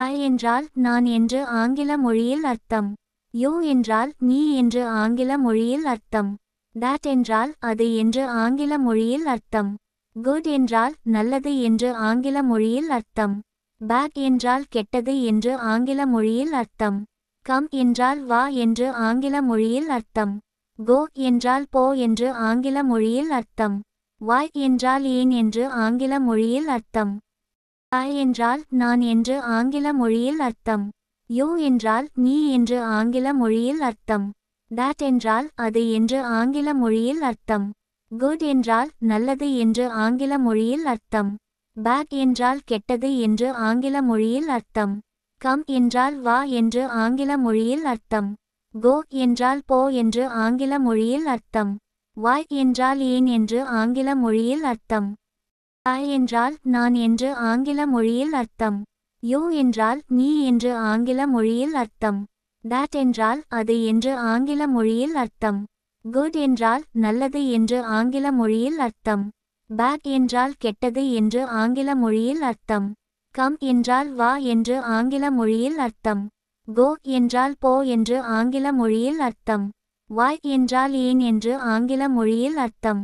I என்றால் நான் என்று ஆங்கில மொழியில் அர்த்தம். You என்றால் நீ என்று ஆங்கில மொழியில் அர்த்தம். That என்றால் அது என்று ஆங்கில மொழியில் அர்த்தம். Good என்றால் நல்லது என்று ஆங்கில மொழியில் அர்த்தம். Bad என்றால் கெட்டது என்று ஆங்கில மொழியில் அர்த்தம். Come என்றால் வா என்று ஆங்கில மொழியில் அர்த்தம். Go என்றால் போ என்று ஆங்கில மொழியில் அர்த்தம். Why என்றால் ஏன் என்று ஆங்கில மொழியில் அர்த்தம். I என்றால் நான் என்று ஆங்கில மொழியில் அர்த்தம். You என்றால் நீ என்று ஆங்கில மொழியில் அர்த்தம். That என்றால் அது என்று ஆங்கில மொழியில் அர்த்தம். Good என்றால் நல்லது என்று ஆங்கில மொழியில் அர்த்தம். Bad என்றால் கெட்டது என்று ஆங்கில மொழியில் அர்த்தம். Come என்றால் வா என்று ஆங்கில மொழியில் அர்த்தம். Go என்றால் போ என்று ஆங்கில மொழியில் அர்த்தம். Why என்றால் ஏன் என்று ஆங்கில மொழியில் அர்த்தம். I என்றால் நான் என்று ஆங்கில மொழியில் அர்த்தம். You என்றால் நீ என்று ஆங்கில மொழியில் அர்த்தம். That என்றால் அது என்று ஆங்கில மொழியில் அர்த்தம். Good என்றால் நல்லது என்று ஆங்கில மொழியில் அர்த்தம். Bad என்றால் கெட்டது என்று ஆங்கில மொழியில் அர்த்தம். Come என்றால் வா என்று ஆங்கில மொழியில் அர்த்தம். Go என்றால் போ என்று ஆங்கில மொழியில் அர்த்தம். Why என்றால் ஏன் என்று ஆங்கில மொழியில் அர்த்தம்.